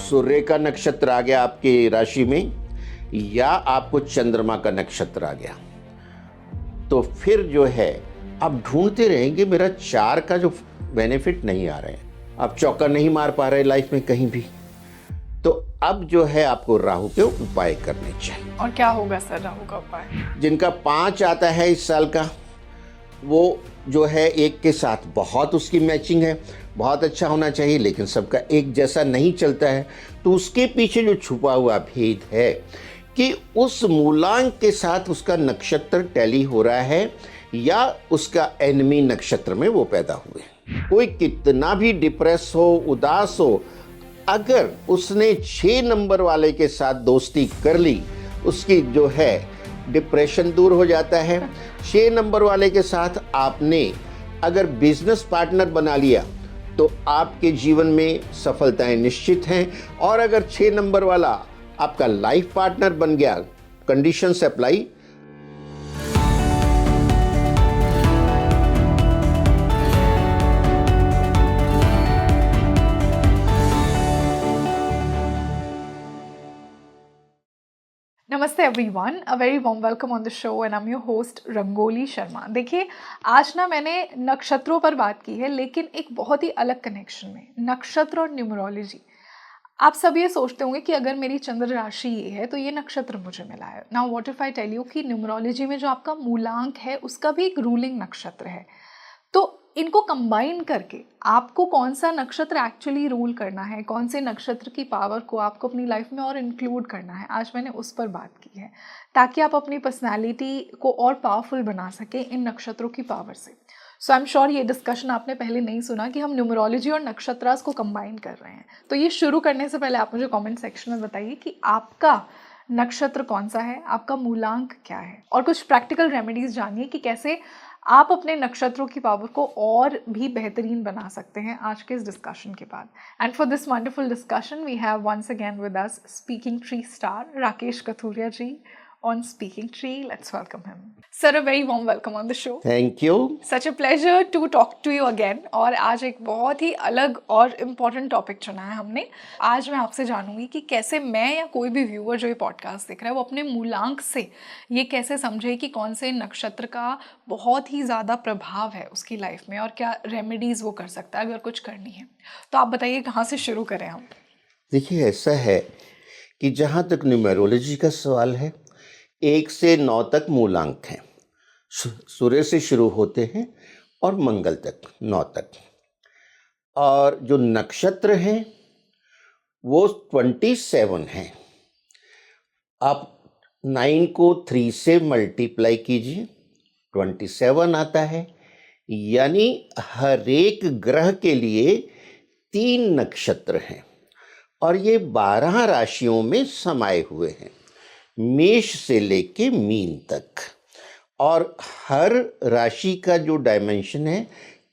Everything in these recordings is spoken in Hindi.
सूर्य का नक्षत्र आ गया आपकी राशि में या आपको चंद्रमा का नक्षत्र आ गया, तो फिर जो है आप ढूंढते रहेंगे मेरा 4 का जो बेनिफिट नहीं आ रहे हैं, आप चौका नहीं मार पा रहे लाइफ में कहीं भी। तो अब जो है आपको राहु के उपाय करने चाहिए। और क्या होगा सर राहु का उपाय? जिनका 5 आता है इस साल का, वो जो है 1 के साथ बहुत उसकी मैचिंग है, बहुत अच्छा होना चाहिए, लेकिन सबका एक जैसा नहीं चलता है। तो उसके पीछे जो छुपा हुआ भेद है कि उस मूलांक के साथ उसका नक्षत्र टैली हो रहा है या उसका एनिमी नक्षत्र में वो पैदा हुए। कोई कितना भी डिप्रेस हो, उदास हो, अगर उसने 6 नंबर वाले के साथ दोस्ती कर ली, उसकी जो है डिप्रेशन दूर हो जाता है। 6 नंबर वाले के साथ आपने अगर बिजनेस पार्टनर बना लिया तो आपके जीवन में सफलताएं निश्चित हैं। और अगर 6 नंबर वाला आपका लाइफ पार्टनर बन गया, कंडीशंस अप्लाई। नमस्ते everyone, a very warm welcome on the show and I am your host Rangoli Sharma. देखिए, आज ना मैंने नक्षत्रों पर बात की है, लेकिन एक बहुत ही अलग कनेक्शन में, नक्षत्र और न्यूमरोलॉजी। आप सब ये सोचते होंगे कि अगर मेरी चंद्र राशि ये है तो ये नक्षत्र मुझे मिला है। Now what if I tell you कि न्यूमरोलॉजी में जो आपका मूलांक है उसका भी एक रूलिंग नक्षत्र है। तो इनको कंबाइन करके आपको कौन सा नक्षत्र एक्चुअली रूल करना है, कौन से नक्षत्र की पावर को आपको अपनी लाइफ में और इंक्लूड करना है, आज मैंने उस पर बात की है, ताकि आप अपनी पर्सनालिटी को और पावरफुल बना सकें इन नक्षत्रों की पावर से। सो आई एम श्योर ये डिस्कशन आपने पहले नहीं सुना कि हम न्यूमरोलॉजी और नक्षत्रास को कंबाइन कर रहे हैं। तो ये शुरू करने से पहले आप मुझे कमेंट सेक्शन में बताइए कि आपका नक्षत्र कौन सा है, आपका मूलांक क्या है, और कुछ प्रैक्टिकल रेमेडीज जानिए कि कैसे आप अपने नक्षत्रों की पावर को और भी बेहतरीन बना सकते हैं आज के इस डिस्कशन के बाद। And for this wonderful discussion we have once again with us speaking tree star Rakesh Kathuria ji on Speaking Tree. Let's welcome him. Sir, a very warm welcome on the show. Thank you. Such a pleasure to talk to you again. और आज एक बहुत ही अलग और इम्पॉर्टेंट टॉपिक चुना है हमने। आज मैं आपसे जानूंगी कि कैसे मैं या कोई भी व्यूअर जो ये पॉडकास्ट देख रहा है वो अपने मूलांक से ये कैसे समझे कि कौन से नक्षत्र का बहुत ही ज़्यादा प्रभाव है उसकी लाइफ में और क्या रेमेडीज़ वो कर सकता है अगर कुछ करनी है। तो आप बताइए कहाँ से शुरू करें हम? देखिए, ऐसा है कि जहाँ तक न्यूमेरोलॉजी का सवाल है, 1 से 9 तक मूलांक हैं। सूर्य से शुरू होते हैं और मंगल तक 9 तक। और जो नक्षत्र हैं वो 27 हैं। आप 9 को 3 से मल्टीप्लाई कीजिए, 27 आता है। यानी हर एक ग्रह के लिए 3 नक्षत्र हैं और ये 12 राशियों में समाये हुए हैं, मेष से लेके मीन तक। और हर राशि का जो डायमेंशन है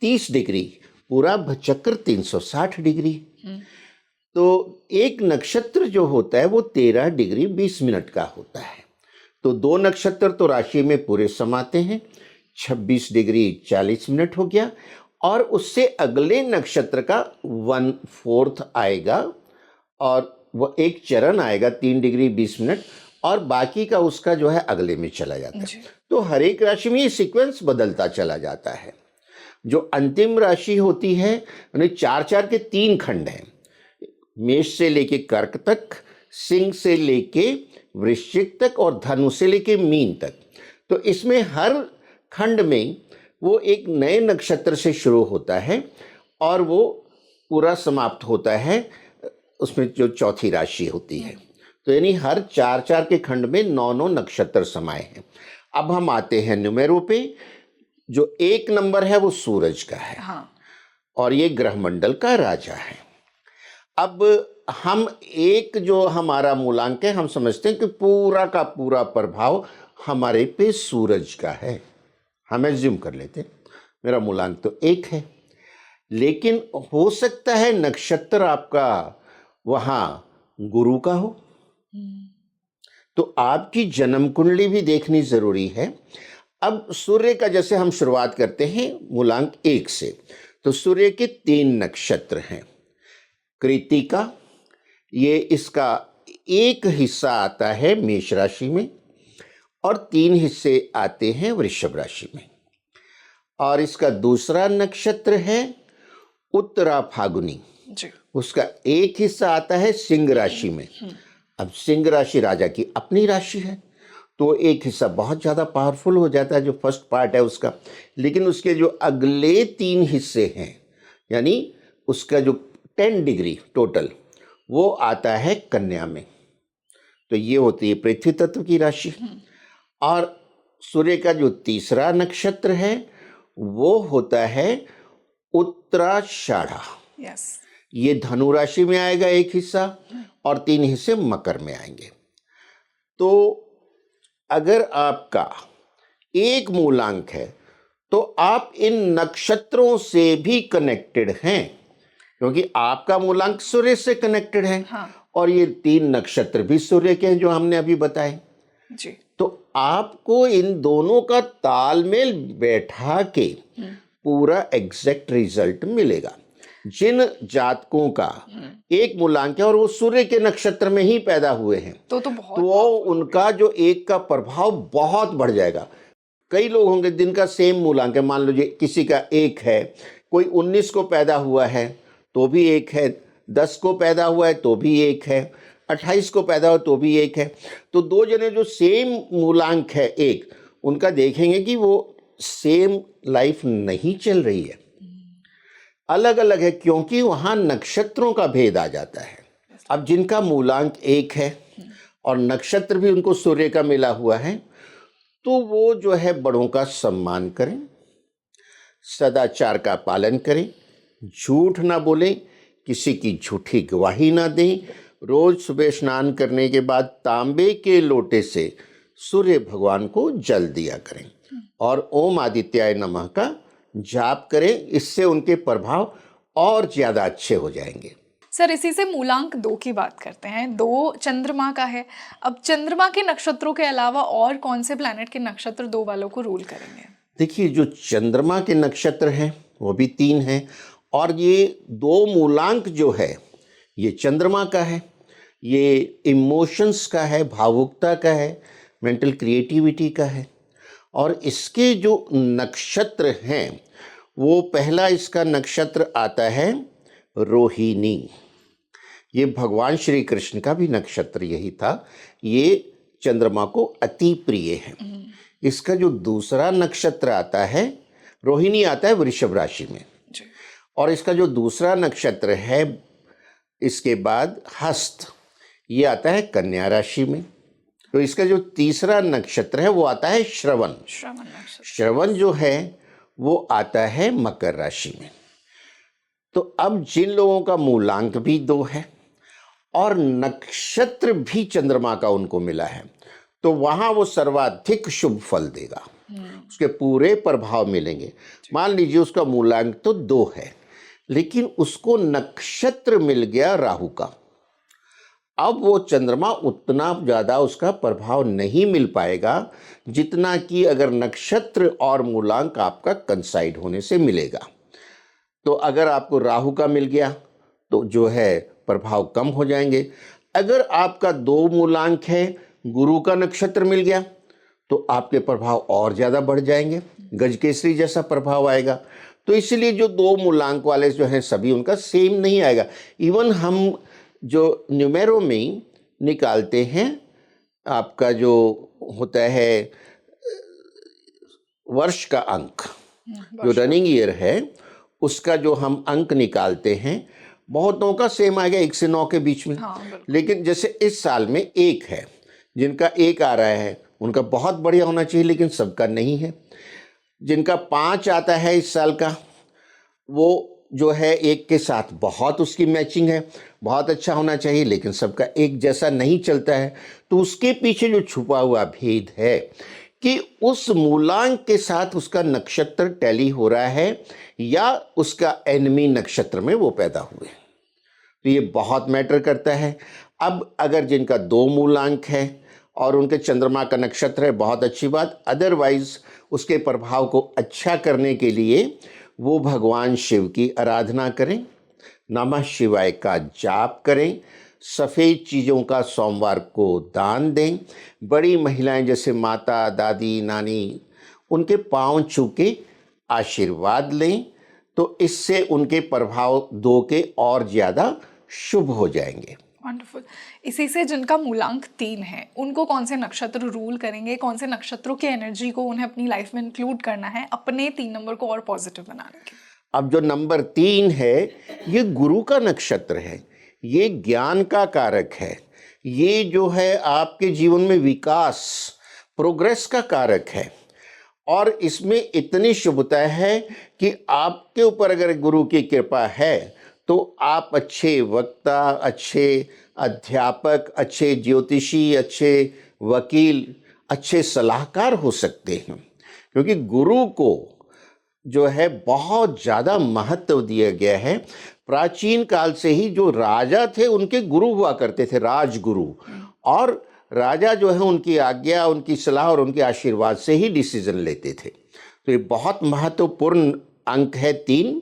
30 डिग्री, पूरा चक्र 360 डिग्री। तो एक नक्षत्र जो होता है वो 13 डिग्री 20 मिनट का होता है। तो 2 नक्षत्र तो राशि में पूरे समाते हैं, 26 डिग्री 40 मिनट हो गया। और उससे अगले नक्षत्र का 1/4 आएगा और वो एक चरण आएगा 3 डिग्री 20 मिनट, और बाकी का उसका जो है अगले में चला जाता है। तो हर एक राशि में ये सीक्वेंस बदलता चला जाता है। जो अंतिम राशि होती है उन्हें 4-4 के 3 खंड हैं, मेष से लेके कर्क तक, सिंह से लेके वृश्चिक तक और धनु से लेके मीन तक। तो इसमें हर खंड में वो एक नए नक्षत्र से शुरू होता है और वो पूरा समाप्त होता है उसमें जो चौथी राशि होती है। तो यानी हर 4-4 के खंड में 9-9 नक्षत्र समाये हैं। अब हम आते हैं न्यूमेरो पे। जो 1 नंबर है वो सूरज का है। हाँ। और ये ग्रहमंडल का राजा है। अब हम एक जो हमारा मूलांक है, हम समझते हैं कि पूरा का पूरा प्रभाव हमारे पे सूरज का है। हम एज्यूम कर लेते हैं मेरा मूलांक तो 1 है, लेकिन हो सकता है नक्षत्र आपका वहाँ गुरु का हो। तो आपकी जन्म कुंडली भी देखनी जरूरी है। अब सूर्य का जैसे हम शुरुआत करते हैं मूलांक 1 से, तो सूर्य के 3 नक्षत्र हैं, कृतिका, ये इसका एक हिस्सा आता है मेष राशि में और 3 हिस्से आते हैं वृषभ राशि में। और इसका दूसरा नक्षत्र है उत्तरा फागुनी, जी। उसका एक हिस्सा आता है सिंह राशि में। अब सिंह राशि राजा की अपनी राशि है, तो एक हिस्सा बहुत ज़्यादा पावरफुल हो जाता है जो फर्स्ट पार्ट है उसका। लेकिन उसके जो अगले 3 हिस्से हैं, यानी उसका जो 10 डिग्री टोटल, वो आता है कन्या में। तो ये होती है पृथ्वी तत्व की राशि। और सूर्य का जो तीसरा नक्षत्र है वो होता है उत्तराषाढ़ा। यस। ये धनु राशि में आएगा एक हिस्सा और 3 हिस्से मकर में आएंगे। तो अगर आपका एक मूलांक है तो आप इन नक्षत्रों से भी कनेक्टेड हैं, क्योंकि आपका मूलांक सूर्य से कनेक्टेड है। हाँ। और ये 3 नक्षत्र भी सूर्य के हैं जो हमने अभी बताए। जी। तो आपको इन दोनों का तालमेल बैठा के पूरा एग्जैक्ट रिजल्ट मिलेगा। जिन जातकों का एक मूलांक है और वो सूर्य के नक्षत्र में ही पैदा हुए हैं, तो तो बहुत उनका जो एक का प्रभाव बहुत बढ़ जाएगा। कई लोग होंगे जिनका सेम मूलांक है, मान लीजिए किसी का 1 है, कोई 19 को पैदा हुआ है तो भी 1 है, 10 को पैदा हुआ है तो भी 1 है, 28 को पैदा हुआ तो भी 1 है। तो 2 जने जो सेम मूलांक है एक, उनका देखेंगे कि वो सेम लाइफ नहीं चल रही है, अलग अलग है, क्योंकि वहाँ नक्षत्रों का भेद आ जाता है। अब जिनका मूलांक 1 है और नक्षत्र भी उनको सूर्य का मिला हुआ है, तो वो जो है बड़ों का सम्मान करें, सदाचार का पालन करें, झूठ ना बोलें, किसी की झूठी गवाही ना दें, रोज सुबह स्नान करने के बाद तांबे के लोटे से सूर्य भगवान को जल दिया करें और ओम आदित्याय नमः का जाप करें। इससे उनके प्रभाव और ज़्यादा अच्छे हो जाएंगे। सर, इसी से मूलांक 2 की बात करते हैं। 2 चंद्रमा का है। अब चंद्रमा के नक्षत्रों के अलावा और कौन से प्लैनेट के नक्षत्र 2 वालों को रूल करेंगे? देखिए, जो चंद्रमा के नक्षत्र हैं वो भी 3 हैं और ये 2 मूलांक जो है ये चंद्रमा का है, ये इमोशंस का है, भावुकता का है, मेंटल क्रिएटिविटी का है। और इसके जो नक्षत्र हैं वो पहला इसका नक्षत्र आता है रोहिणी। ये भगवान श्री कृष्ण का भी नक्षत्र यही था। ये चंद्रमा को अति प्रिय है। इसका जो दूसरा नक्षत्र आता है रोहिणी, आता है वृषभ राशि में। और इसका जो दूसरा नक्षत्र है इसके बाद हस्त, ये आता है कन्या राशि में। तो इसका जो तीसरा नक्षत्र है वो आता है श्रवण। श्रवण जो है वो आता है मकर राशि में। तो अब जिन लोगों का मूलांक भी 2 है और नक्षत्र भी चंद्रमा का उनको मिला है, तो वहां वो सर्वाधिक शुभ फल देगा, उसके पूरे प्रभाव मिलेंगे। मान लीजिए उसका मूलांक तो 2 है, लेकिन उसको नक्षत्र मिल गया राहु का। अब वो चंद्रमा उतना ज़्यादा उसका प्रभाव नहीं मिल पाएगा जितना कि अगर नक्षत्र और मूलांक आपका कंसाइड होने से मिलेगा। तो अगर आपको राहु का मिल गया तो जो है प्रभाव कम हो जाएंगे। अगर आपका 2 मूलांक है, गुरु का नक्षत्र मिल गया, तो आपके प्रभाव और ज़्यादा बढ़ जाएंगे, गजकेसरी जैसा प्रभाव आएगा। तो इसलिए जो 2 मूलांक वाले जो हैं सभी उनका सेम नहीं आएगा। इवन हम जो न्यूमेरो में निकालते हैं, आपका जो होता है वर्ष का अंक, जो रनिंग ईयर है उसका जो हम अंक निकालते हैं, बहुतों का सेम आएगा 1 से 9 के बीच में। लेकिन जैसे इस साल में 1 है, जिनका 1 आ रहा है उनका बहुत बढ़िया होना चाहिए, लेकिन सबका नहीं है। जिनका 5 आता है इस साल का, वो जो है 1 के साथ बहुत उसकी मैचिंग है, बहुत अच्छा होना चाहिए, लेकिन सबका एक जैसा नहीं चलता है। तो उसके पीछे जो छुपा हुआ भेद है कि उस मूलांक के साथ उसका नक्षत्र टैली हो रहा है या उसका एनिमी नक्षत्र में वो पैदा हुए, तो ये बहुत मैटर करता है। अब अगर जिनका 2 मूलांक है और उनके चंद्रमा का नक्षत्र है, बहुत अच्छी बात। अदरवाइज उसके प्रभाव को अच्छा करने के लिए वो भगवान शिव की आराधना करें, नमः शिवाय का जाप करें, सफ़ेद चीज़ों का सोमवार को दान दें। बड़ी महिलाएं जैसे माता, दादी, नानी, उनके पांव छू के आशीर्वाद लें, तो इससे उनके प्रभाव 2 के और ज़्यादा शुभ हो जाएंगे। वंडरफुल। इसी से जिनका मूलांक 3 है, उनको कौन से नक्षत्र रूल करेंगे, कौन से नक्षत्रों की एनर्जी को उन्हें अपनी लाइफ में इंक्लूड करना है अपने 3 नंबर को और पॉजिटिव बनाने के? अब जो नंबर 3 है, ये गुरु का नक्षत्र है, ये ज्ञान का कारक है, ये जो है आपके जीवन में विकास, प्रोग्रेस का कारक है। और इसमें इतनी शुभता है कि आपके ऊपर अगर गुरु की कृपा है तो आप अच्छे वक्ता, अच्छे अध्यापक, अच्छे ज्योतिषी, अच्छे वकील, अच्छे सलाहकार हो सकते हैं, क्योंकि गुरु को जो है बहुत ज़्यादा महत्व दिया गया है। प्राचीन काल से ही जो राजा थे उनके गुरु हुआ करते थे, राजगुरु, और राजा जो है उनकी आज्ञा, उनकी सलाह और उनके आशीर्वाद से ही डिसीजन लेते थे। तो ये बहुत महत्वपूर्ण अंक है 3।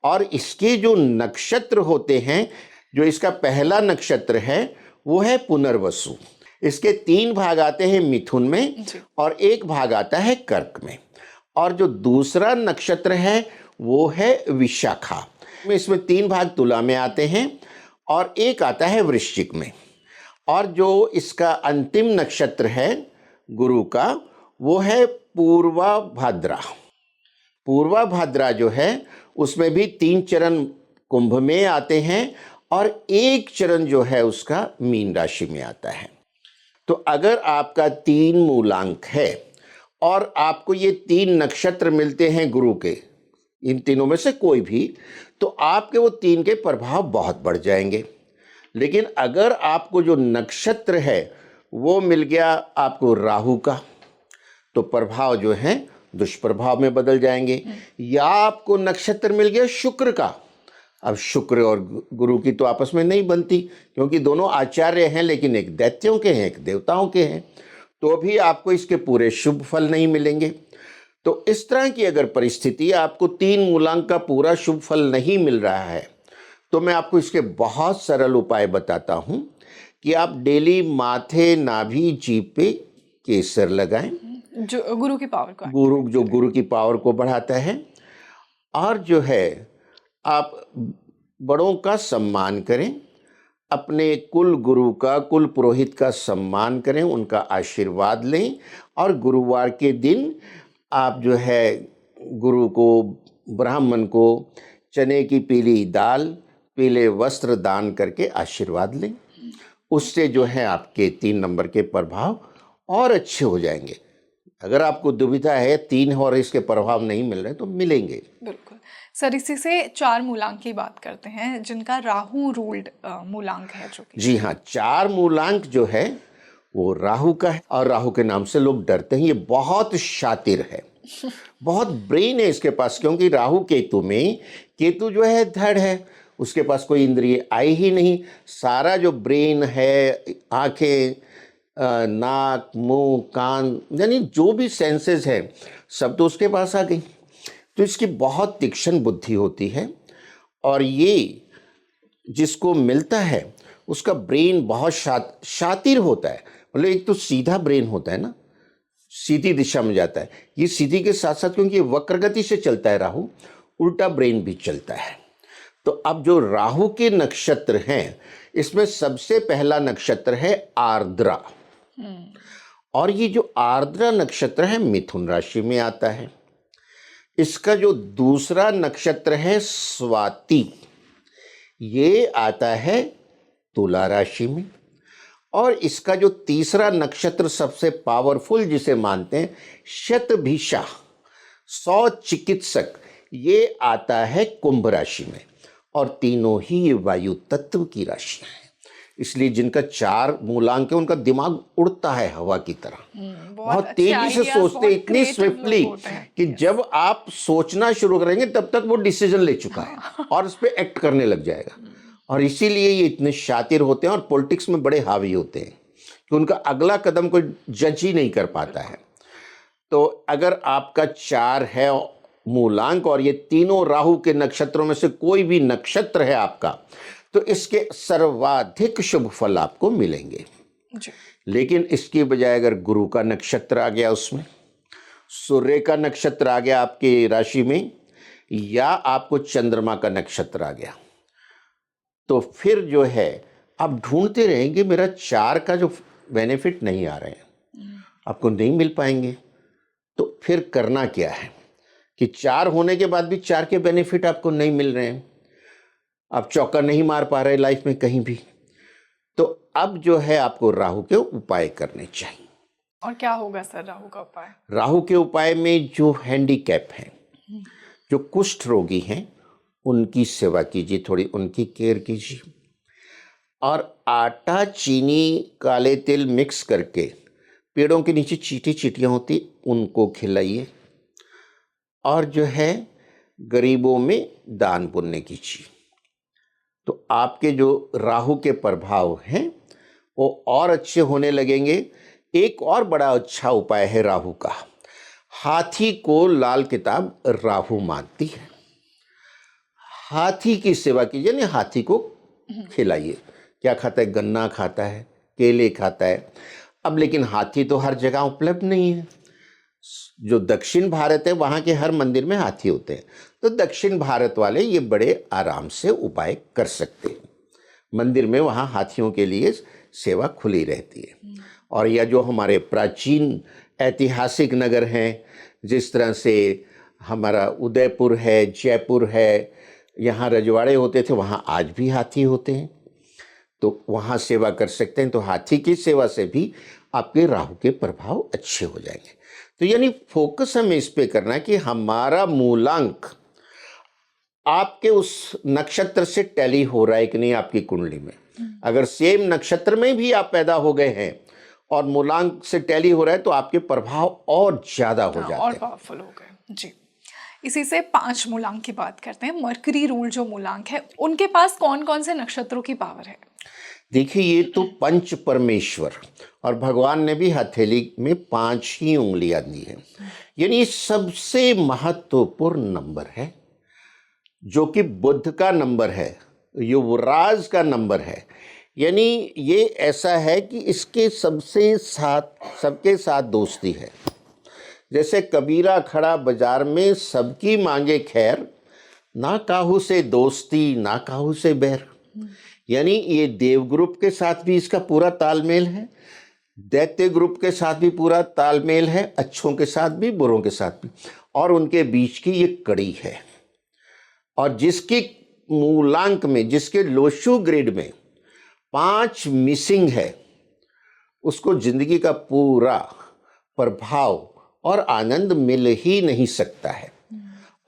और इसके जो नक्षत्र होते हैं, जो इसका पहला नक्षत्र है वो है पुनर्वसु। इसके 3 भाग आते हैं मिथुन में और 1 भाग आता है कर्क में। और जो दूसरा नक्षत्र है वो है विशाखा। इसमें 3 भाग तुला में आते हैं और 1 आता है वृश्चिक में। और जो इसका अंतिम नक्षत्र है गुरु का, वो है पूर्वा भाद्रा। पूर्वा भाद्रा जो है उसमें भी 3 चरण कुंभ में आते हैं और 1 चरण जो है उसका मीन राशि में आता है। तो अगर आपका 3 मूलांक है और आपको ये 3 नक्षत्र मिलते हैं गुरु के, इन तीनों में से कोई भी, तो आपके वो 3 के प्रभाव बहुत बढ़ जाएंगे। लेकिन अगर आपको जो नक्षत्र है वो मिल गया आपको राहु का, तो प्रभाव जो है दुष्प्रभाव में बदल जाएंगे। या आपको नक्षत्र मिल गया शुक्र का, अब शुक्र और गुरु की तो आपस में नहीं बनती, क्योंकि दोनों आचार्य हैं, लेकिन एक दैत्यों के हैं, एक देवताओं के हैं, तो भी आपको इसके पूरे शुभ फल नहीं मिलेंगे। तो इस तरह की अगर परिस्थिति, आपको 3 मूलांक का पूरा शुभ फल नहीं मिल रहा है, तो मैं आपको इसके बहुत सरल उपाय बताता हूं कि आप डेली माथे, नाभि, जीभ पे केसर लगाएं, जो गुरु की पावर को गुरु की पावर को बढ़ाता है। और जो है आप बड़ों का सम्मान करें, अपने कुल गुरु का, कुल पुरोहित का सम्मान करें, उनका आशीर्वाद लें। और गुरुवार के दिन आप जो है गुरु को, ब्राह्मण को चने की पीली दाल, पीले वस्त्र दान करके आशीर्वाद लें। उससे जो है आपके 3 नंबर के प्रभाव और अच्छे हो जाएंगे। अगर आपको दुविधा है 3 और इसके प्रभाव नहीं मिल रहे तो मिलेंगे। बिल्कुल सर। इसी से 4 मूलांक की बात करते हैं, जिनका राहु रूल्ड मूलांक है, जो कि जी हाँ, 4 मूलांक जो है वो राहु का है। और राहु के नाम से लोग डरते हैं। ये बहुत शातिर है, बहुत ब्रेन है इसके पास, क्योंकि राहु केतु में, केतु जो है धड़ है, उसके पास कोई इंद्रिय आई ही नहीं। सारा जो ब्रेन है, आंखें, नाक, मुंह, कान, यानी जो भी सेंसेस है सब तो उसके पास आ गई। तो इसकी बहुत तीक्ष्ण बुद्धि होती है। और ये जिसको मिलता है उसका ब्रेन बहुत शातिर होता है। मतलब एक तो सीधा ब्रेन होता है ना, सीधी दिशा में जाता है। ये सीधी के साथ साथ, क्योंकि वक्र गति से चलता है राहु, उल्टा ब्रेन भी चलता है। तो अब जो राहु के नक्षत्र हैं, इसमें सबसे पहला नक्षत्र है आर्द्रा। और ये जो आर्द्रा नक्षत्र है मिथुन राशि में आता है। इसका जो दूसरा नक्षत्र है स्वाति, ये आता है तुला राशि में। और इसका जो तीसरा नक्षत्र सबसे पावरफुल जिसे मानते हैं, शतभिषा, 100 चिकित्सक, ये आता है कुंभ राशि में। और तीनों ही ये वायु तत्व की राशियां हैं। इसलिए जिनका 4 मूलांक है उनका दिमाग उड़ता है हवा की तरह, बहुत तेजी से सोचते, इतनी स्विफ्टली कि जब आप सोचना शुरू करेंगे तब तक वो डिसीजन ले चुका है और उस पर एक्ट करने लग जाएगा। और इसीलिए ये इतने शातिर होते हैं और पॉलिटिक्स में बड़े हावी होते हैं कि उनका अगला कदम कोई जज ही नहीं कर पाता है। तो अगर आपका 4 है मूलांक और ये तीनों राहु के नक्षत्रों में से कोई भी नक्षत्र है आपका, तो इसके सर्वाधिक शुभ फल आपको मिलेंगे। जी। लेकिन इसकी बजाय अगर गुरु का नक्षत्र आ गया, उसमें सूर्य का नक्षत्र आ गया आपकी राशि में, या आपको चंद्रमा का नक्षत्र आ गया, तो फिर जो है आप ढूंढते रहेंगे, मेरा 4 का जो बेनिफिट नहीं आ रहे हैं, आपको नहीं मिल पाएंगे। तो फिर करना क्या है कि 4 होने के बाद भी 4 के बेनिफिट आपको नहीं मिल रहे हैं, आप चौका नहीं मार पा रहे लाइफ में कहीं भी। तो अब जो है आपको राहु के उपाय करने चाहिए। और क्या होगा सर राहु का उपाय? राहु के उपाय में जो हैंडीकैप हैं, जो कुष्ठ रोगी हैं, उनकी सेवा कीजिए, थोड़ी उनकी केयर कीजिए। और आटा, चीनी, काले तिल मिक्स करके पेड़ों के नीचे चीटी चीटियाँ होती, उनको खिलाइए। और जो है गरीबों में दान पुण्य कीजिए। तो आपके जो राहु के प्रभाव हैं वो और अच्छे होने लगेंगे। एक और बड़ा अच्छा उपाय है राहु का, हाथी को लाल किताब राहु मानती है, हाथी की सेवा कीजिए, यानी हाथी को खिलाइए। क्या खाता है? गन्ना खाता है, केले खाता है। अब लेकिन हाथी तो हर जगह उपलब्ध नहीं है। जो दक्षिण भारत है वहाँ के हर मंदिर में हाथी होते हैं, तो दक्षिण भारत वाले ये बड़े आराम से उपाय कर सकते हैं। मंदिर में वहाँ हाथियों के लिए सेवा खुली रहती है। और या जो हमारे प्राचीन ऐतिहासिक नगर हैं, जिस तरह से हमारा उदयपुर है, जयपुर है, यहाँ रजवाड़े होते थे, वहाँ आज भी हाथी होते हैं, तो वहाँ सेवा कर सकते हैं। तो हाथी की सेवा से भी आपके राहु के प्रभाव अच्छे हो जाएंगे। तो यानी फोकस हमें इस पे करना है कि हमारा मूलांक आपके उस नक्षत्र से टैली हो रहा है कि नहीं आपकी कुंडली में। अगर सेम नक्षत्र में भी आप पैदा हो गए हैं और मूलांक से टैली हो रहा है, तो आपके प्रभाव और ज्यादा हो जाते और हैं, पावरफुल हो गए। जी, इसी से 5 मूलांक की बात करते हैं। मरकरी रूल जो मूलांक है, उनके पास कौन कौन से नक्षत्रों की पावर है? देखिए, ये तो पंच परमेश्वर, और भगवान ने भी हथेली में 5 ही उंगलियां दी है, यानी सबसे महत्वपूर्ण नंबर है, जो कि बुध का नंबर है, युवराज का नंबर है। यानी ये ऐसा है कि इसके सबके साथ दोस्ती है। जैसे कबीरा खड़ा बाजार में, सबकी मांगे खैर, ना काहू से दोस्ती ना काहू से बैर। यानी ये देव ग्रुप के साथ भी इसका पूरा तालमेल है, दैत्य ग्रुप के साथ भी पूरा तालमेल है, अच्छों के साथ भी बुरों के साथ भी, और उनके बीच की ये कड़ी है। और जिसकी मूलांक में, जिसके लोशु ग्रिड में 5 मिसिंग है, उसको जिंदगी का पूरा प्रभाव और आनंद मिल ही नहीं सकता है।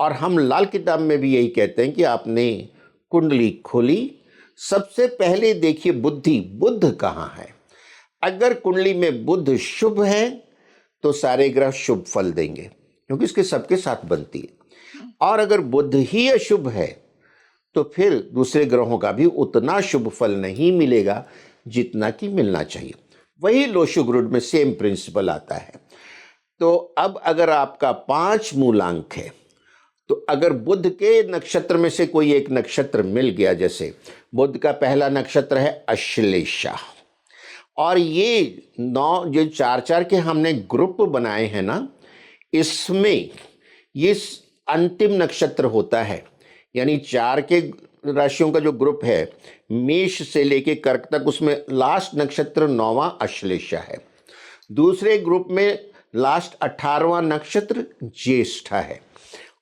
और हम लाल किताब में भी यही कहते हैं कि आपने कुंडली खोली, सबसे पहले देखिए बुध कहाँ है। अगर कुंडली में बुध शुभ है तो सारे ग्रह शुभ फल देंगे, क्योंकि इसके सबके साथ बनती है। और अगर बुध ही अशुभ है तो फिर दूसरे ग्रहों का भी उतना शुभ फल नहीं मिलेगा जितना कि मिलना चाहिए। वही लोशु ग्रुड में सेम प्रिंसिपल आता है। तो अब अगर आपका 5 मूलांक है, तो अगर बुध के नक्षत्र में से कोई एक नक्षत्र मिल गया, जैसे बुध का पहला नक्षत्र है अश्लेषा, और ये 9 जो 4-4 के हमने ग्रुप बनाए हैं ना, इसमें ये अंतिम नक्षत्र होता है। यानी 4 के राशियों का जो ग्रुप है, मेष से लेके कर्क तक, उसमें लास्ट नक्षत्र 9वां अश्लेषा है। दूसरे ग्रुप में लास्ट 18वां नक्षत्र ज्येष्ठा है,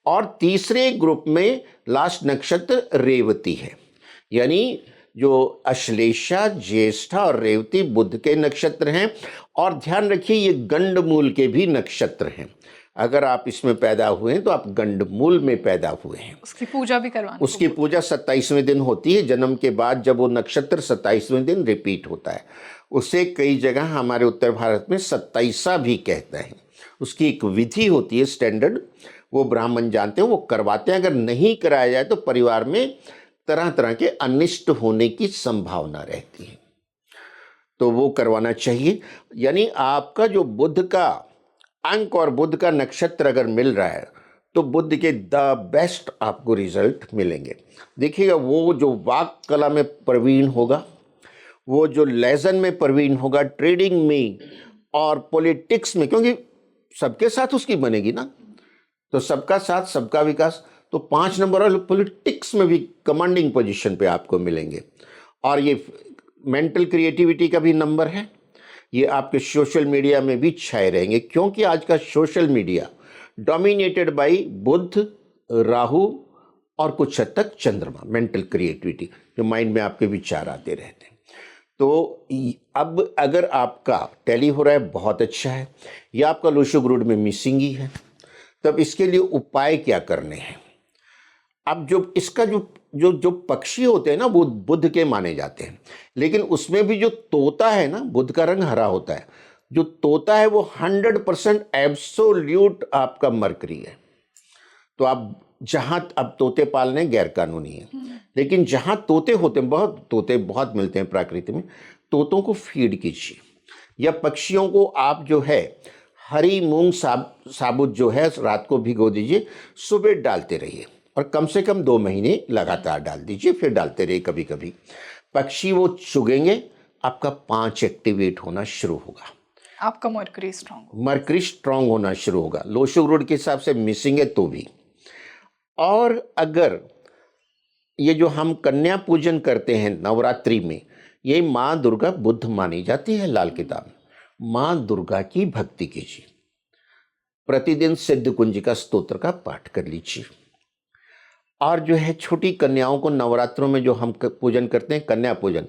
और तीसरे ग्रुप में लास्ट नक्षत्र रेवती है। यानी जो अश्लेषा, ज्येष्ठा और रेवती बुध के नक्षत्र हैं। और ध्यान रखिए, ये गंडमूल के भी नक्षत्र हैं। अगर आप इसमें पैदा हुए हैं तो आप गंडमूल में पैदा हुए हैं। उसकी पूजा भी करवानी उसकी पूजा 27वें दिन होती है जन्म के बाद, जब वो नक्षत्र 27वें दिन रिपीट होता है। उसे कई जगह हमारे उत्तर भारत में 27सा भी कहते हैं। उसकी एक विधि होती है स्टैंडर्ड, वो ब्राह्मण जानते हैं, वो करवाते हैं। अगर नहीं कराया जाए तो परिवार में तरह तरह के अनिष्ट होने की संभावना रहती है, तो वो करवाना चाहिए। यानी आपका जो बुध का अंक और बुध का नक्षत्र अगर मिल रहा है तो बुध के द बेस्ट आपको रिजल्ट मिलेंगे। देखिएगा, वो जो वाक कला में प्रवीण होगा, वो जो लेजन में प्रवीण होगा, ट्रेडिंग में और पॉलिटिक्स में, क्योंकि सबके साथ उसकी बनेगी ना, तो सबका साथ सबका विकास। तो 5 नंबर वाले पॉलिटिक्स में भी कमांडिंग पोजीशन पे आपको मिलेंगे। और ये मेंटल क्रिएटिविटी का भी नंबर है, ये आपके सोशल मीडिया में भी छाए रहेंगे, क्योंकि आज का सोशल मीडिया डोमिनेटेड बाय बुध, राहु और कुछ हद तक चंद्रमा। मेंटल क्रिएटिविटी, जो माइंड में आपके विचार आते रहते हैं। तो अब अगर आपका टैली हो रहा है, बहुत अच्छा है, या आपका लोशो ग्रुड में मिसिंग ही है, तब इसके लिए उपाय क्या करने हैं। अब जो इसका जो जो जो पक्षी होते हैं ना, वो बुध के माने जाते हैं, लेकिन उसमें भी जो तोता है ना, बुध का रंग हरा होता है, जो तोता है वो 100% एब्सोल्यूट आपका मरकरी है। तो आप जहां, अब तोते पालने गैर कानूनी है, लेकिन जहां तोते होते हैं, बहुत तोते बहुत मिलते हैं प्रकृति में, तोतों को फीड कीजिए, या पक्षियों को आप जो है हरी मूंग साबुत जो है रात को भिगो दीजिए, सुबह डालते रहिए, और कम से कम 2 महीने लगातार डाल दीजिए, फिर डालते रहिए कभी कभी। पक्षी वो चुगेंगे, आपका 5 एक्टिवेट होना शुरू होगा, आपका मर्करी स्ट्रांग होना शुरू होगा। लोशो ग्रुड के हिसाब से मिसिंग है तो भी। और अगर ये जो हम कन्या पूजन करते हैं नवरात्रि में, ये माँ दुर्गा बुद्ध मानी जाती है लाल किताब में। माँ दुर्गा की भक्ति कीजिए, प्रतिदिन सिद्ध कुंजिका स्तोत्र का पाठ कर लीजिए, और जो है छोटी कन्याओं को नवरात्रों में जो हम पूजन करते हैं कन्या पूजन,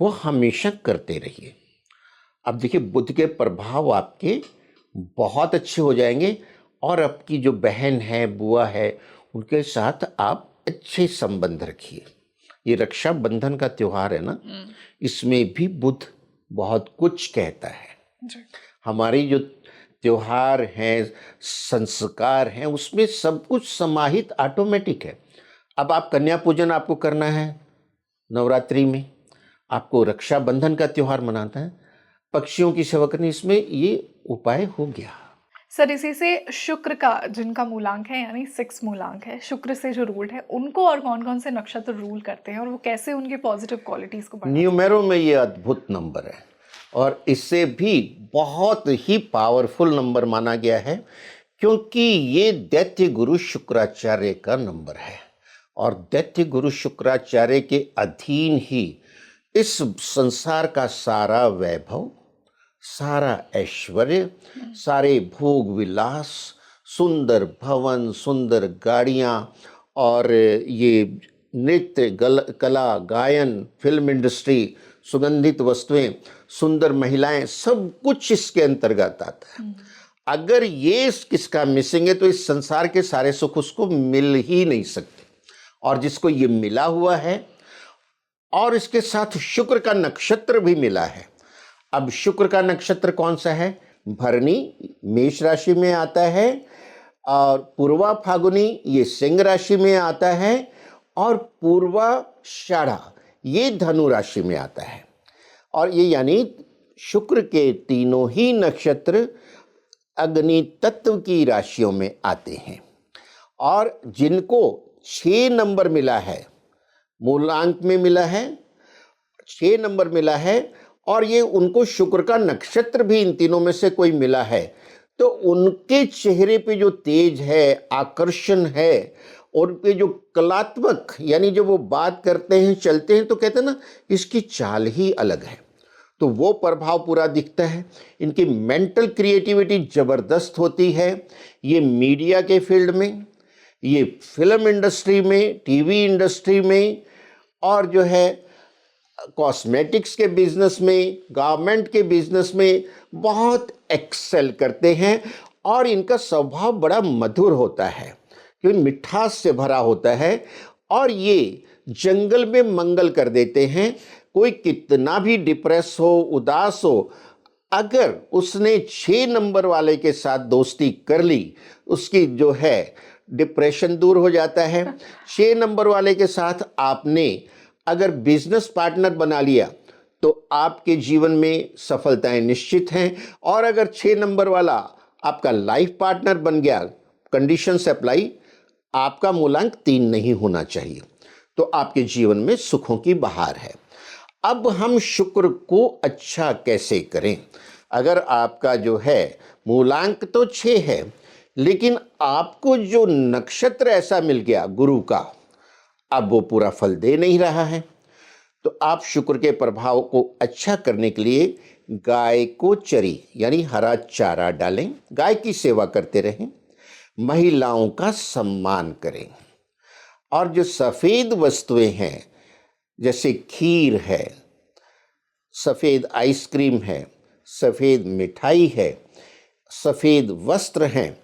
वो हमेशा करते रहिए। अब देखिए, बुध के प्रभाव आपके बहुत अच्छे हो जाएंगे, और आपकी जो बहन है, बुआ है, उनके साथ आप अच्छे संबंध रखिए। ये रक्षाबंधन का त्योहार है ना, इसमें भी बुध बहुत कुछ कहता है। हमारी जो त्योहार हैं, संस्कार हैं, उसमें सब कुछ समाहित ऑटोमेटिक है। अब आप कन्या पूजन आपको करना है नवरात्रि में, आपको रक्षाबंधन का त्योहार मनाता है, पक्षियों की सेवा करनी, इसमें ये उपाय हो गया। सर, इसी से शुक्र का, जिनका मूलांक है यानी 6 मूलांक है, शुक्र से जो रूल्ड है, उनको और कौन कौन से नक्षत्र रूल करते हैं, और वो कैसे उनके पॉजिटिव क्वालिटीज को बढ़ाते हैं? न्यूमेरो में ये अद्भुत नंबर है, और इससे भी बहुत ही पावरफुल नंबर माना गया है, क्योंकि ये दैत्य गुरु शुक्राचार्य का नंबर है, और दैत्य गुरु शुक्राचार्य के अधीन ही इस संसार का सारा वैभव, सारा ऐश्वर्य, सारे भोग विलास, सुंदर भवन, सुंदर गाड़ियाँ, और ये नृत्य, कला, गायन, फिल्म इंडस्ट्री, सुगंधित वस्तुएं, सुंदर महिलाएं, सब कुछ इसके अंतर्गत आता है। अगर ये किसका मिसिंग है, तो इस संसार के सारे सुख उसको मिल ही नहीं सकते। और जिसको ये मिला हुआ है, और इसके साथ शुक्र का नक्षत्र भी मिला है। अब शुक्र का नक्षत्र कौन सा है? भरणी मेष राशि में आता है, और पूर्वा फागुनी ये सिंह राशि में आता है, और पूर्वाषाढ़ा ये धनु राशि में आता है। और ये यानी शुक्र के तीनों ही नक्षत्र अग्नि तत्व की राशियों में आते हैं। और जिनको 6 नंबर मिला है, मूलांक में मिला है, 6 नंबर मिला है, और ये उनको शुक्र का नक्षत्र भी इन तीनों में से कोई मिला है, तो उनके चेहरे पे जो तेज है, आकर्षण है, और उनके जो कलात्मक, यानी जब वो बात करते हैं, चलते हैं, तो कहते हैं ना, इसकी चाल ही अलग है, तो वो प्रभाव पूरा दिखता है। इनकी मेंटल क्रिएटिविटी ज़बरदस्त होती है। ये मीडिया के फील्ड में, ये फिल्म इंडस्ट्री में, टीवी इंडस्ट्री में, और जो है कॉस्मेटिक्स के बिजनेस में, गारमेंट के बिजनेस में बहुत एक्सेल करते हैं। और इनका स्वभाव बड़ा मधुर होता है, क्योंकि मिठास से भरा होता है, और ये जंगल में मंगल कर देते हैं। कोई कितना भी डिप्रेस हो, उदास हो, अगर उसने 6 नंबर वाले के साथ दोस्ती कर ली, उसकी जो है डिप्रेशन दूर हो जाता है। 6 नंबर वाले के साथ आपने अगर बिजनेस पार्टनर बना लिया, तो आपके जीवन में सफलताएं निश्चित हैं। और अगर 6 नंबर वाला आपका लाइफ पार्टनर बन गया, कंडीशंस अप्लाई, आपका मूलांक 3 नहीं होना चाहिए, तो आपके जीवन में सुखों की बहार है। अब हम शुक्र को अच्छा कैसे करें? अगर आपका जो है मूलांक तो 6 है, लेकिन आपको जो नक्षत्र ऐसा मिल गया गुरु का, अब वो पूरा फल दे नहीं रहा है, तो आप शुक्र के प्रभाव को अच्छा करने के लिए गाय को चरी यानी हरा चारा डालें, गाय की सेवा करते रहें, महिलाओं का सम्मान करें, और जो सफ़ेद वस्तुएं हैं जैसे खीर है, सफ़ेद आइसक्रीम है, सफ़ेद मिठाई है, सफ़ेद वस्त्र हैं,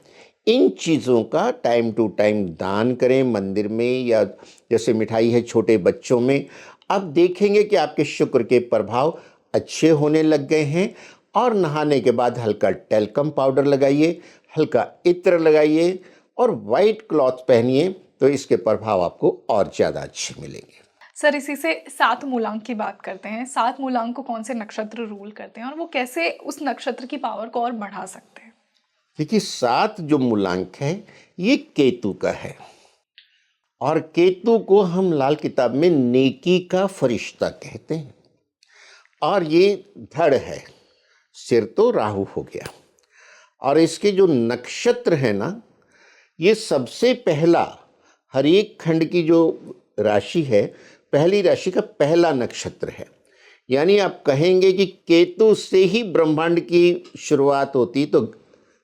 इन चीज़ों का टाइम टू टाइम दान करें मंदिर में, या जैसे मिठाई है छोटे बच्चों में। आप देखेंगे कि आपके शुक्र के प्रभाव अच्छे होने लग गए हैं। और नहाने के बाद हल्का टेल्कम पाउडर लगाइए, हल्का इत्र लगाइए और वाइट क्लॉथ पहनिए, तो इसके प्रभाव आपको और ज़्यादा अच्छे मिलेंगे। सर, इसी से 7 मूलांक की बात करते हैं। 7 मूलांक को कौन से नक्षत्र रूल करते हैं और वो कैसे उस नक्षत्र की पावर को और बढ़ा सकते हैं? देखिए, 7 जो मूलांक है ये केतु का है, और केतु को हम लाल किताब में नेकी का फरिश्ता कहते हैं। और ये धड़ है, सिर तो राहु हो गया, और इसके जो नक्षत्र है ना, ये सबसे पहला, हर एक खंड की जो राशि है, पहली राशि का पहला नक्षत्र है। यानी आप कहेंगे कि केतु से ही ब्रह्मांड की शुरुआत होती, तो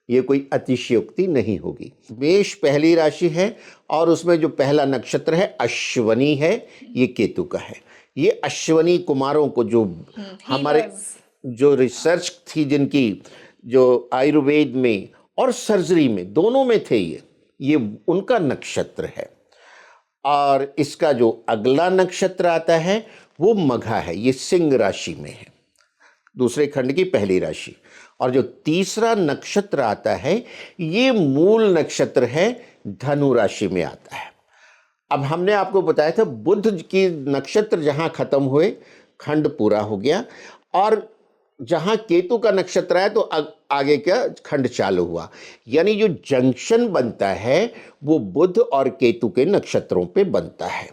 ये कोई अतिशयोक्ति नहीं होगी। मेष पहली राशि है, और उसमें जो पहला नक्षत्र है अश्वनी है, ये केतु का है। ये अश्वनी कुमारों को, जो हमारे जो रिसर्च थी जिनकी, जो आयुर्वेद में और सर्जरी में दोनों में थे, ये उनका नक्षत्र है। और इसका जो अगला नक्षत्र आता है वो मघा है, ये सिंह राशि में है, दूसरे खंड की पहली राशि। और जो तीसरा नक्षत्र आता है ये मूल नक्षत्र है, धनु राशि में आता है। अब हमने आपको बताया था बुध की नक्षत्र जहां खत्म हुए, खंड पूरा हो गया, और जहां केतु का नक्षत्र है तो आगे का खंड चालू हुआ। यानी जो जंक्शन बनता है वो बुध और केतु के नक्षत्रों पे बनता है,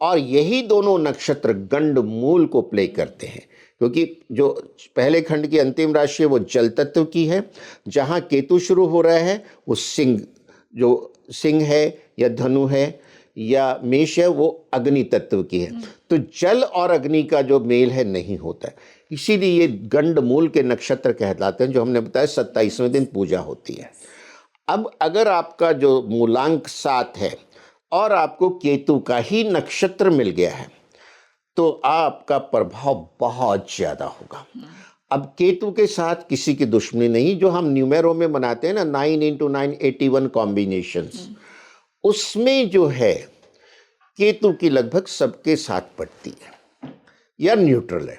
और यही दोनों नक्षत्र गंड मूल को प्ले करते हैं, क्योंकि जो पहले खंड की अंतिम राशि है वो जल तत्व की है, जहां केतु शुरू हो रहा है वो सिंह, जो सिंह है या धनु है या मेष है, वो अग्नि तत्व की है। तो जल और अग्नि का जो मेल है नहीं होता है, इसीलिए ये गंड मूल के नक्षत्र कहलाते हैं, जो हमने बताया 27वें दिन पूजा होती है। अब अगर आपका जो मूलांक 7 है और आपको केतु का ही नक्षत्र मिल गया है, तो आपका प्रभाव बहुत ज़्यादा होगा। अब केतु के साथ किसी की दुश्मनी नहीं, जो हम न्यूमेरो में बनाते हैं ना, 9 × 9 81 कॉम्बिनेशंस, उसमें जो है केतु की लगभग सबके साथ पड़ती है या न्यूट्रल है।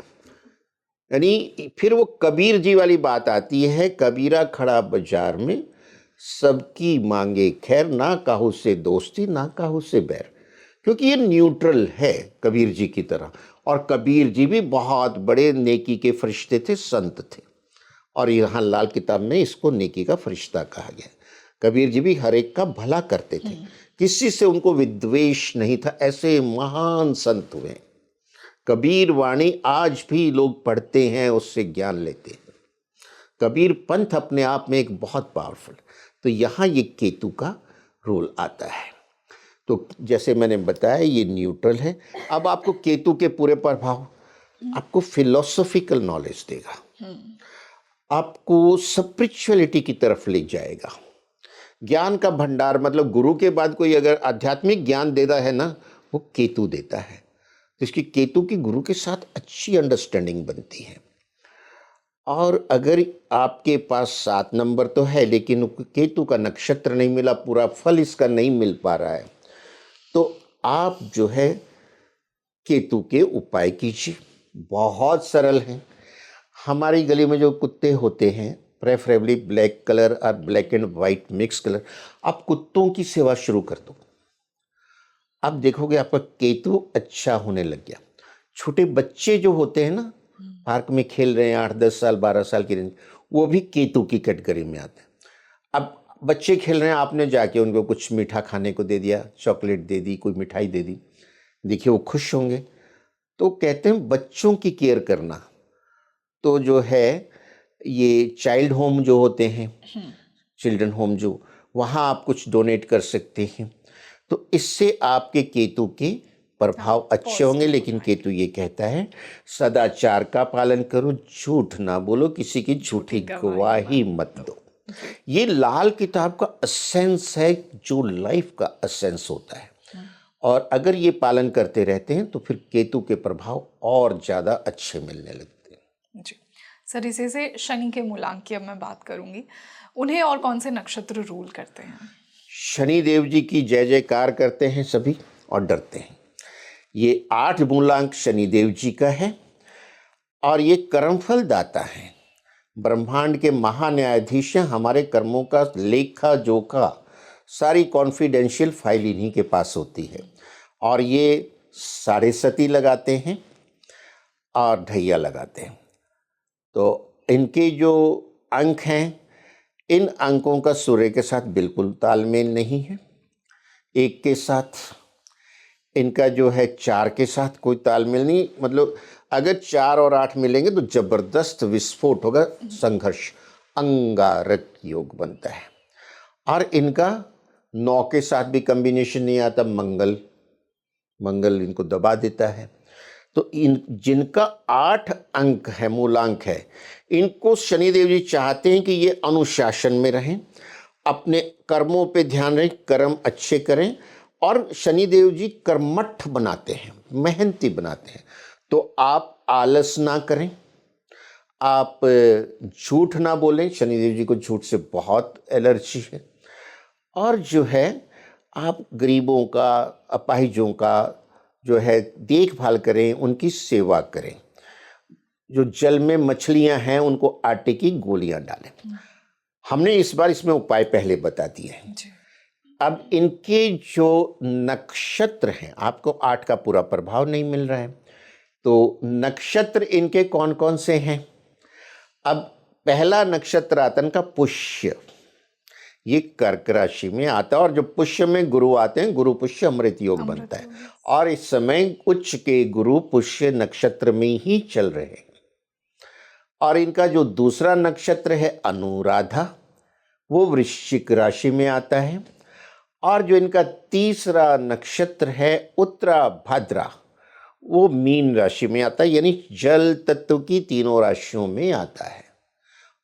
यानी फिर वो कबीर जी वाली बात आती है, कबीरा खड़ा बाजार में, सबकी मांगे खैर, ना काहू से दोस्ती ना काहू से बैर, क्योंकि ये न्यूट्रल है कबीर जी की तरह। और कबीर जी भी बहुत बड़े नेकी के फरिश्ते थे, संत थे, और यहाँ लाल किताब में इसको नेकी का फरिश्ता कहा गया। कबीर जी भी हर एक का भला करते थे, किसी से उनको विद्वेष नहीं था, ऐसे महान संत हुए। कबीर वाणी आज भी लोग पढ़ते हैं, उससे ज्ञान लेते हैं। कबीर पंथ अपने आप में एक बहुत पावरफुल, तो यहाँ ये केतु का रोल आता है। तो जैसे मैंने बताया ये न्यूट्रल है। अब आपको केतु के पूरे प्रभाव, आपको फिलोसॉफिकल नॉलेज देगा, आपको स्पिरिचुअलिटी की तरफ ले जाएगा, ज्ञान का भंडार, मतलब गुरु के बाद कोई अगर आध्यात्मिक ज्ञान देता है ना, वो केतु देता है। तो इसकी केतु की गुरु के साथ अच्छी अंडरस्टैंडिंग बनती है। और अगर आपके पास 7 नंबर तो है, लेकिन केतु का नक्षत्र नहीं मिला, पूरा फल इसका नहीं मिल पा रहा है, तो आप जो है केतु के उपाय कीजिए, बहुत सरल है। हमारी गली में जो कुत्ते होते हैं, प्रेफरेबली ब्लैक कलर और black and white mix colour, आप कुत्तों की सेवा शुरू कर दो, आप देखोगे आपका केतु अच्छा होने लग गया। छोटे बच्चे जो होते हैं ना, पार्क में खेल रहे हैं, 8-10 साल 12 साल की रेंज, वो भी केतु की कैटेगरी में आते हैं। अब बच्चे खेल रहे हैं, आपने जाके उनको कुछ मीठा खाने को दे दिया, चॉकलेट दे दी, कोई मिठाई दे दी, देखिए वो खुश होंगे। तो कहते हैं बच्चों की केयर करना, तो जो है ये चाइल्ड होम जो होते हैं, चिल्ड्रन होम जो, वहाँ आप कुछ डोनेट कर सकते हैं। तो इससे आपके केतु के प्रभाव अच्छे होंगे। positive लेकिन हो केतु ये कहता है सदाचार का पालन करो, झूठ ना बोलो, किसी की झूठी गवाही मत दो। ये लाल किताब का एसेंस है, जो लाइफ का एसेंस होता है। और अगर ये पालन करते रहते हैं तो फिर केतु के प्रभाव और ज़्यादा अच्छे मिलने लगते हैं। जी सर, इसी से शनि के मूलांक की अब मैं बात करूंगी। उन्हें और कौन से नक्षत्र रूल करते हैं? शनि देव जी की जय जयकार करते हैं सभी और डरते हैं। ये 8 मूलांक शनि देव जी का है और ये कर्मफल दाता है, ब्रह्मांड के महान्यायाधीश हैं। हमारे कर्मों का लेखा जोखा सारी कॉन्फिडेंशियल फाइल इन्हीं के पास होती है। और ये 7.5 लगाते हैं और ढैया लगाते हैं। तो इनके जो अंक हैं, इन अंकों का सूर्य के साथ बिल्कुल तालमेल नहीं है। 1 के साथ इनका जो है 4 के साथ कोई तालमेल नहीं, मतलब अगर 4 और 8 मिलेंगे तो जबरदस्त विस्फोट होगा, संघर्ष, अंगारक योग बनता है। और इनका 9 के साथ भी कॉम्बिनेशन नहीं आता, मंगल इनको दबा देता है। तो इन जिनका 8 अंक है, मूलांक है, इनको शनिदेव जी चाहते हैं कि ये अनुशासन में रहें, अपने कर्मों पे ध्यान रखें, कर्म अच्छे करें। और शनिदेव जी कर्मठ बनाते हैं, मेहनती बनाते हैं। तो आप आलस ना करें, आप झूठ ना बोलें, शनिदेव जी को झूठ से बहुत एलर्जी है। और जो है आप गरीबों का, अपाहिजों का जो है देखभाल करें, उनकी सेवा करें। जो जल में मछलियां हैं उनको आटे की गोलियां डालें। हमने इस बार इसमें उपाय पहले बता दिए हैं। अब इनके जो नक्षत्र हैं, आपको 8 का पूरा प्रभाव नहीं मिल रहा है, तो नक्षत्र इनके कौन कौन से हैं? अब पहला नक्षत्र आता है इनका पुष्य, ये कर्क राशि में आता है। और जो पुष्य में गुरु आते हैं, गुरु पुष्य अमृत योग बनता है। और इस समय उच्च के गुरु पुष्य नक्षत्र में ही चल रहे हैं। और इनका जो दूसरा नक्षत्र है अनुराधा, वो वृश्चिक राशि में आता है। और जो इनका तीसरा नक्षत्र है उत्तराभाद्रा, वो मीन राशि में आता है, यानी जल तत्व की तीनों राशियों में आता है।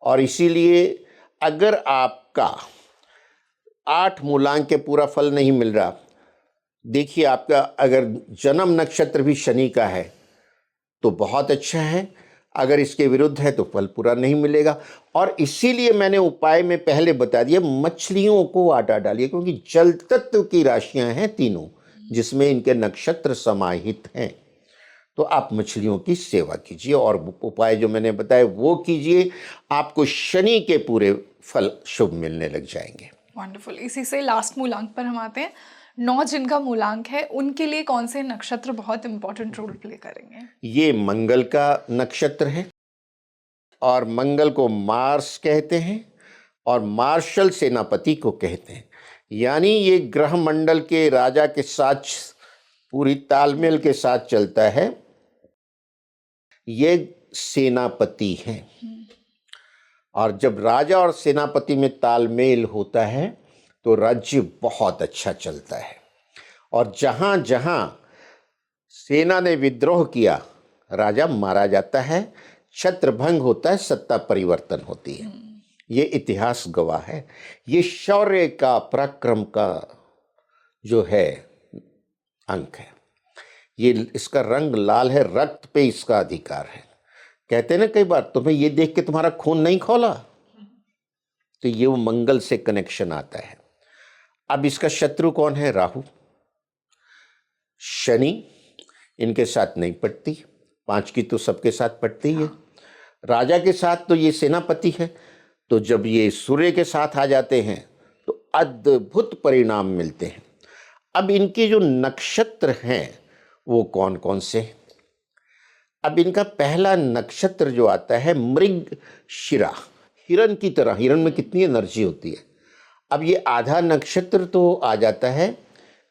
और इसीलिए अगर आपका 8 मूलांक के पूरा फल नहीं मिल रहा, देखिए आपका अगर जन्म नक्षत्र भी शनि का है तो बहुत अच्छा है, अगर इसके विरुद्ध है तो फल पूरा नहीं मिलेगा। और इसीलिए मैंने उपाय में पहले बता दिया, मछलियों को आटा डालिए, क्योंकि जल तत्व की राशियां हैं तीनों, जिसमें इनके नक्षत्र समाहित हैं। तो आप मछलियों की सेवा कीजिए और उपाय जो मैंने बताया वो कीजिए, आपको शनि के पूरे फल शुभ मिलने लग जाएंगे। वंडरफुल। इसी से लास्ट मूलांक पर हम आते हैं। 9 जिनका मूलांक है, उनके लिए कौन से नक्षत्र बहुत इंपॉर्टेंट रोल प्ले करेंगे? ये मंगल का नक्षत्र है और मंगल को मार्स कहते हैं और मार्शल सेनापति को कहते हैं। यानी ये ग्रह मंडल के राजा के साथ पूरी तालमेल के साथ चलता है। ये सेनापति हैं और जब राजा और सेनापति में तालमेल होता है तो राज्य बहुत अच्छा चलता है। और जहाँ जहाँ सेना ने विद्रोह किया, राजा मारा जाता है, छत्रभंग होता है, सत्ता परिवर्तन होती है। ये इतिहास गवाह है। ये शौर्य का, पराक्रम का जो है अंक है। ये इसका रंग लाल है, रक्त पे इसका अधिकार है। कहते हैं ना कई बार, तुम्हें ये देख के तुम्हारा खून नहीं खौला, तो ये वो मंगल से कनेक्शन आता है। अब इसका शत्रु कौन है? राहु। शनि इनके साथ नहीं पटती, 5 की तो सबके साथ पटती है। राजा के साथ तो ये सेनापति है, तो जब ये सूर्य के साथ आ जाते हैं तो अद्भुत परिणाम मिलते हैं। अब इनके जो नक्षत्र हैं वो कौन कौन से? अब इनका पहला नक्षत्र जो आता है मृगशिरा, हिरण की तरह, हिरण में कितनी एनर्जी होती है। अब ये आधा नक्षत्र तो आ जाता है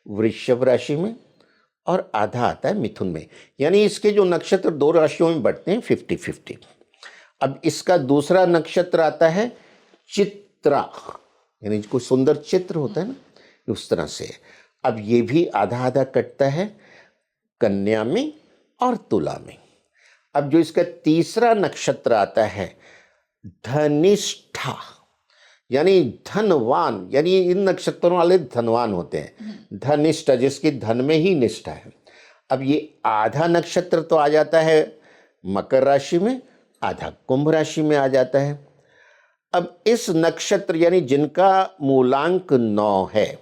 वृषभ राशि में और आधा आता है मिथुन में, यानी इसके जो नक्षत्र 2 राशियों में बंटते हैं 50-50। अब इसका दूसरा नक्षत्र आता है चित्रा, यानी कोई सुंदर चित्र होता है ना, उस तरह से। अब ये भी आधा आधा कटता है कन्या में और तुला में। अब जो इसका तीसरा नक्षत्र आता है धनिष्ठा, यानी धनवान, यानी इन नक्षत्रों वाले धनवान होते हैं। धनिष्ठा जिसकी धन में ही निष्ठा है। अब ये आधा नक्षत्र तो आ जाता है मकर राशि में, आधा कुंभ राशि में आ जाता है। अब इस नक्षत्र यानी जिनका मूलांक 9 है,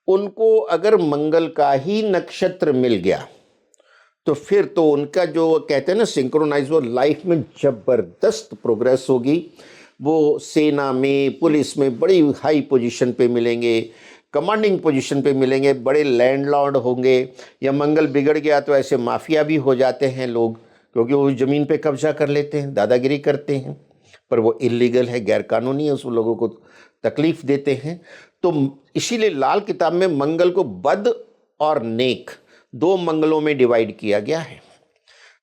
उनको अगर मंगल का ही नक्षत्र मिल गया तो फिर तो उनका जो कहते हैं ना सिंक्रोनाइज, वो लाइफ में जबरदस्त प्रोग्रेस होगी। वो सेना में, पुलिस में बड़ी हाई पोजीशन पे मिलेंगे, कमांडिंग पोजीशन पे मिलेंगे, बड़े लैंडलॉर्ड होंगे। या मंगल बिगड़ गया तो ऐसे माफिया भी हो जाते हैं लोग, क्योंकि वो ज़मीन पे कब्जा कर लेते हैं, दादागिरी करते हैं, पर वो इलीगल है, गैरकानूनी है, उस लोगों को तकलीफ देते हैं। तो इसीलिए लाल किताब में मंगल को बद और नेक 2 मंगलों में डिवाइड किया गया है।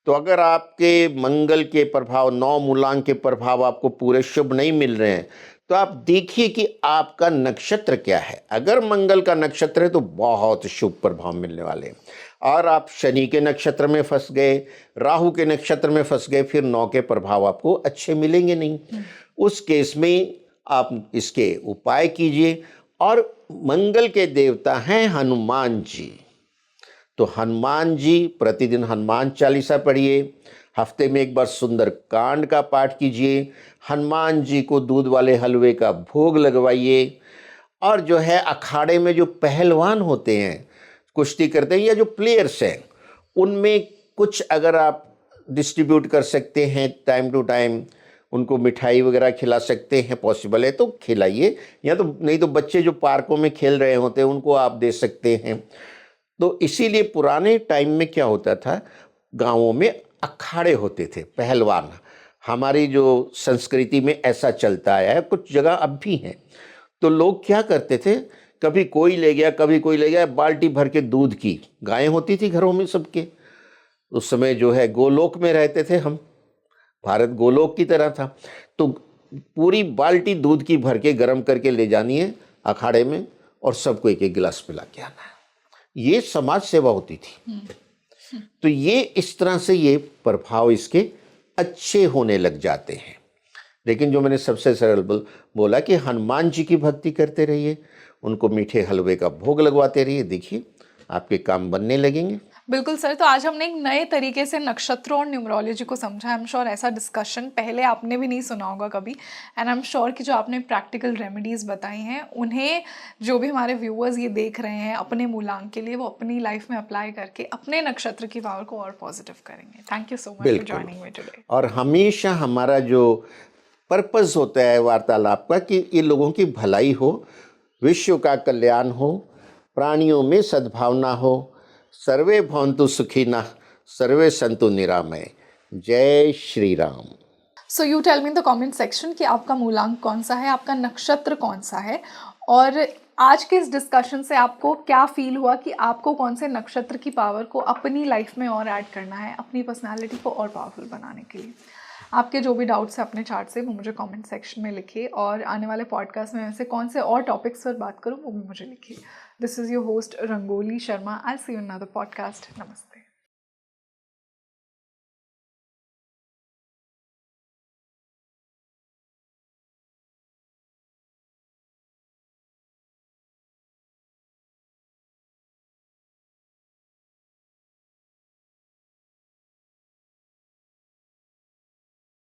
तो अगर आपके मंगल के प्रभाव, 9 मूलांक के प्रभाव आपको पूरे शुभ नहीं मिल रहे हैं, तो आप देखिए कि आपका नक्षत्र क्या है। अगर मंगल का नक्षत्र है तो बहुत शुभ प्रभाव मिलने वाले हैं। और आप शनि के नक्षत्र में फंस गए, राहु के नक्षत्र में फंस गए, फिर 9 के प्रभाव आपको अच्छे मिलेंगे नहीं। उस केस में आप इसके उपाय कीजिए। और मंगल के देवता हैं हनुमान जी, तो हनुमान जी प्रतिदिन हनुमान चालीसा पढ़िए, हफ्ते में एक बार सुंदर कांड का पाठ कीजिए, हनुमान जी को दूध वाले हलवे का भोग लगवाइए। और जो है अखाड़े में जो पहलवान होते हैं, कुश्ती करते हैं, या जो प्लेयर्स हैं, उनमें कुछ अगर आप डिस्ट्रीब्यूट कर सकते हैं टाइम टू टाइम, उनको मिठाई वगैरह खिला सकते हैं, पॉसिबल है तो खिलाइए। या तो नहीं तो बच्चे जो पार्कों में खेल रहे होते हैं उनको आप दे सकते हैं। तो इसीलिए पुराने टाइम में क्या होता था, गांवों में अखाड़े होते थे, पहलवान। हमारी जो संस्कृति में ऐसा चलता आया है, कुछ जगह अब भी हैं। तो लोग क्या करते थे, कभी कोई ले गया, कभी कोई ले गया, बाल्टी भर के दूध की, गायें होती थी घरों में सबके। उस समय जो है गोलोक में रहते थे हम, भारत गोलोक की तरह था। तो पूरी बाल्टी दूध की भर के गर्म करके ले जानी है अखाड़े में, और सबको एक एक गिलास पिला के आना है। ये समाज सेवा होती थी। तो ये इस तरह से ये प्रभाव इसके अच्छे होने लग जाते हैं। लेकिन जो मैंने सबसे सरल बोला कि हनुमान जी की भक्ति करते रहिए, उनको मीठे हलवे का भोग लगवाते रहिए, देखिए आपके काम बनने लगेंगे। बिल्कुल सर, तो आज हमने एक नए तरीके से नक्षत्रों और न्यूमरोलॉजी को समझा। आई एम श्योर ऐसा डिस्कशन पहले आपने भी नहीं सुना होगा कभी। एंड आई एम श्योर कि जो आपने प्रैक्टिकल रेमेडीज़ बताई हैं, उन्हें जो भी हमारे व्यूअर्स ये देख रहे हैं अपने मूलांक के लिए, वो अपनी लाइफ में अप्लाई करके अपने नक्षत्र की पावर को और पॉजिटिव करेंगे। Thank you so much for joining me today. और हमेशा हमारा जो पर्पस होता है वार्तालाप का, कि ये लोगों की भलाई हो, विश्व का कल्याण हो, प्राणियों में सद्भावना हो, सर्वे भवन्तु सुखिनः, सर्वे सन्तु निरामय। जय Shri Ram. So you tell me in the comment section कि आपका मूलांक कौन सा है, आपका नक्षत्र कौन सा है, और आज के इस डिस्कशन से आपको क्या फील हुआ कि आपको कौन से नक्षत्र की पावर को अपनी लाइफ में और ऐड करना है, अपनी पर्सनालिटी को और पावरफुल बनाने के लिए। आपके जो भी डाउट्स हैं अपने चार्ट से, वो मुझे कमेंट सेक्शन में लिखिए, और आने वाले पॉडकास्ट में ऐसे कौन से और टॉपिक्स पर बात करूँ वो भी मुझे लिखिए। This is your host Rangoli Sharma. I see you in another podcast. नमस्ते।